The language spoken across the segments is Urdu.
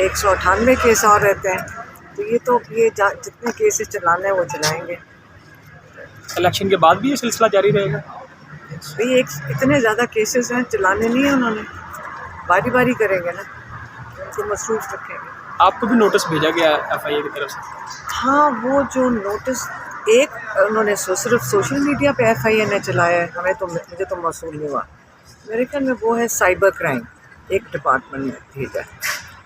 198 کیس اور رہتے ہیں. تو یہ جتنے کیسز چلانے ہیں وہ چلائیں گے. الیکشن کے بعد بھی یہ سلسلہ جاری رہے گا؟ بھئی اتنے زیادہ کیسز ہیں، چلانے نہیں ہیں انہوں نے، باری باری کریں گے نا، ان کو مصروف رکھیں گے. آپ کو بھی نوٹس بھیجا گیا ایف آئی اے کی طرف سے؟ ہاں، وہ جو نوٹس ایک انہوں نے صرف سوشل میڈیا پہ ایف آئی اے نے چلایا ہے، مجھے تو موصول نہیں ہوا. میرے خیال میں وہ ہے سائبر کرائم، ایک ڈپارٹمنٹ نے بھیجا ہے.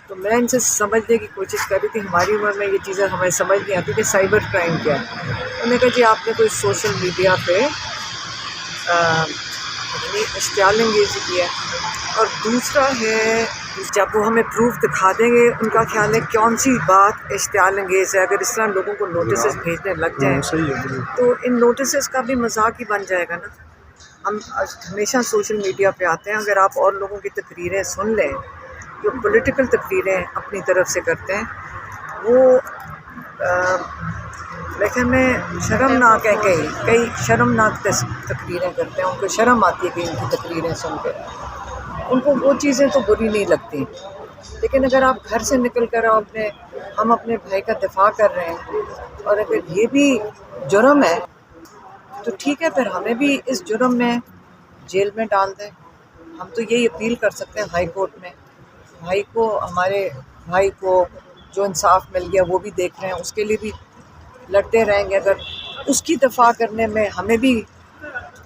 تو میں ان سے سمجھنے کی کوشش کر رہی تھی، ہماری عمر میں یہ چیزیں ہمیں سمجھ نہیں آتی کہ سائبر کرائم کیا ہے. انہوں نے کہا جی آپ نے کوئی سوشل میڈیا پہ اشتعال انگیزی کیا ہے. اور دوسرا ہے جب وہ ہمیں پروف دکھا دیں گے، ان کا خیال ہے کون سی بات اشتعال انگیز ہے. اگر اس طرح لوگوں کو نوٹسز بھیجنے لگ جائیں تو ان نوٹسز کا بھی مذاق ہی بن جائے گا نا. ہم ہمیشہ سوشل میڈیا پہ آتے ہیں، اگر آپ اور لوگوں کی تقریریں سن لیں جو پولیٹیکل تقریریں اپنی طرف سے کرتے ہیں، وہ لیکن میں شرمناک ہے، کئی شرمناک تقریریں کرتے ہیں. ان کو شرم آتی ہے کہ ان کی تقریریں سن کے، ان کو وہ چیزیں تو بری نہیں لگتی. لیکن اگر آپ گھر سے نکل کر ہم اپنے بھائی کا دفاع کر رہے ہیں اور اگر یہ بھی جرم ہے تو ٹھیک ہے، پھر ہمیں بھی اس جرم میں جیل میں ڈال دیں. ہم تو یہی اپیل کر سکتے ہیں ہائی کورٹ میں. ہمارے بھائی کو جو انصاف مل گیا وہ بھی دیکھ رہے ہیں، اس کے لیے بھی لڑتے رہیں گے. اگر اس کی دفاع کرنے میں ہمیں بھی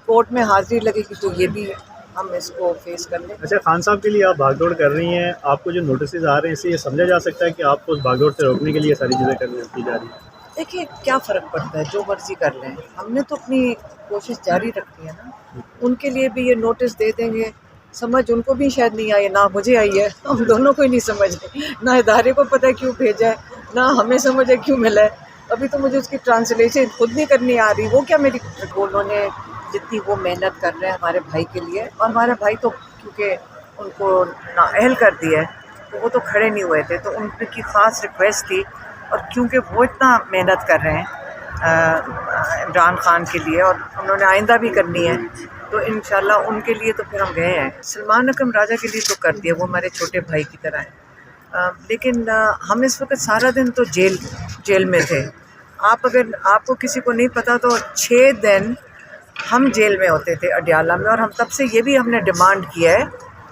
کورٹ میں حاضری لگے گی تو یہ بھی ہم اس کو فیس کر لیں. اچھا، خان صاحب کے لیے آپ بھاگ دوڑ کر رہی ہیں، آپ کو جو نوٹسز آ رہے ہیں اس سے یہ سمجھا جا سکتا ہے کہ آپ کو اس بھاگ دوڑ سے روکنے کے لیے ساری چیزیں کی جا رہی ہیں؟ دیکھیے کیا فرق پڑتا ہے، جو مرضی کر لیں، ہم نے تو اپنی کوشش جاری رکھنی ہے نا. ان کے لیے بھی یہ نوٹس دے دیں گے، سمجھ ان کو بھی شاید نہیں آئی، نہ مجھے آئی ہے، ہم دونوں کو ہی نہیں سمجھ، نہ ادارے کو پتہ ہے کیوں بھیجا ہے، نہ ہمیں سمجھ ہے کیوں ملا ہے. ابھی تو مجھے اس کی ٹرانسلیشن خود نہیں کرنی آ رہی. وہ کیا میری انہوں نے جتنی وہ محنت کر رہے ہیں ہمارے بھائی کے لیے، اور ہمارے بھائی تو کیونکہ ان کو نااہل کر دیا ہے تو وہ تو کھڑے نہیں ہوئے تھے. تو ان کی خاص ریکویسٹ تھی، اور کیونکہ وہ اتنا محنت کر رہے ہیں عمران خان کے لیے اور انہوں نے آئندہ بھی کرنی ہے، تو انشاءاللہ ان کے لیے تو پھر ہم گئے ہیں. سلمان اکرم راجہ کے لیے تو کر دیا، وہ ہمارے چھوٹے بھائی کی طرح ہیں. لیکن ہم اس وقت سارا دن تو جیل میں تھے. اگر آپ کو کسی کو نہیں پتا تو 6 دن ہم جیل میں ہوتے تھے اڈیالہ میں. اور ہم تب سے یہ بھی ہم نے ڈیمانڈ کیا ہے،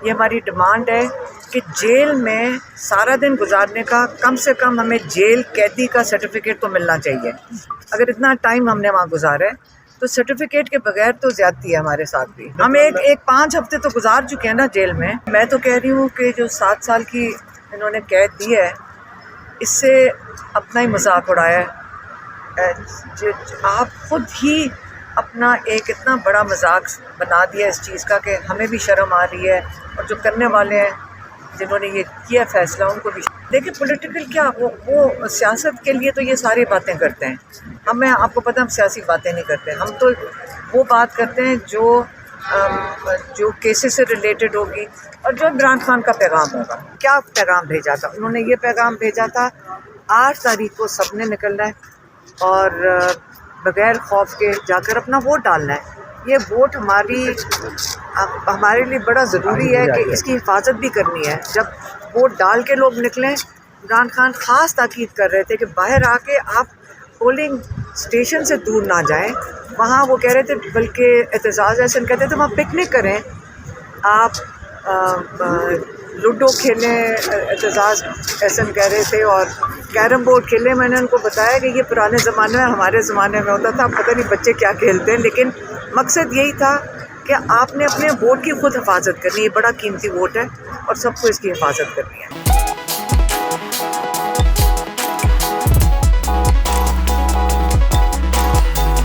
یہ ہماری ڈیمانڈ ہے کہ جیل میں سارا دن گزارنے کا کم سے کم ہمیں جیل قیدی کا سرٹیفکیٹ تو ملنا چاہیے. اگر اتنا ٹائم ہم نے وہاں گزارا ہے تو سرٹیفکیٹ کے بغیر تو زیادتی ہے ہمارے ساتھ بھی. ہم ایک 5 ہفتے تو گزار چکے ہیں نا جیل میں. میں تو کہہ رہی ہوں کہ جو 7 سال کی انہوں نے قید دی ہے، اس سے اپنا ہی مذاق اڑایا ہے. آپ خود ہی اپنا ایک اتنا بڑا مذاق بنا دیا اس چیز کا کہ ہمیں بھی شرم آ رہی ہے، اور جو کرنے والے ہیں جنہوں نے یہ کیا فیصلہ ان کو بھی. دیکھیں پولیٹیکل کیا، وہ سیاست کے لیے تو یہ ساری باتیں کرتے ہیں. آپ کو پتہ ہم سیاسی باتیں نہیں کرتے. ہم تو وہ بات کرتے ہیں جو کیسز سے ریلیٹڈ ہوگی اور جو عمران خان کا پیغام ہوگا. کیا پیغام بھیجا تھا انہوں نے؟ یہ پیغام بھیجا تھا 8 تاریخ کو سب نے نکلنا ہے اور بغیر خوف کے جا کر اپنا ووٹ ڈالنا ہے. یہ ووٹ ہمارے لیے بڑا ضروری ہے کہ اس کی حفاظت بھی کرنی ہے. جب ووٹ ڈال کے لوگ نکلیں، عمران خان خاص تاکید کر رہے تھے کہ باہر آ کے آپ پولنگ اسٹیشن سے دور نہ جائیں. وہاں وہ کہہ رہے تھے، بلکہ اعتزاز احسن کہتے تھے وہاں پکنک کریں، آپ لوڈو کھیلیں. اعتزاز احسن کہہ رہے تھے اور کیرم بورڈ کھیلیں. میں نے ان کو بتایا کہ یہ پرانے زمانے میں ہمارے زمانے میں ہوتا تھا، پتہ نہیں بچے کیا کھیلتے ہیں، لیکن مقصد یہی تھا کہ آپ نے اپنے ووٹ کی خود حفاظت کرنی ہے. یہ بڑا قیمتی ووٹ ہے اور سب کو اس کی حفاظت کرنی ہے.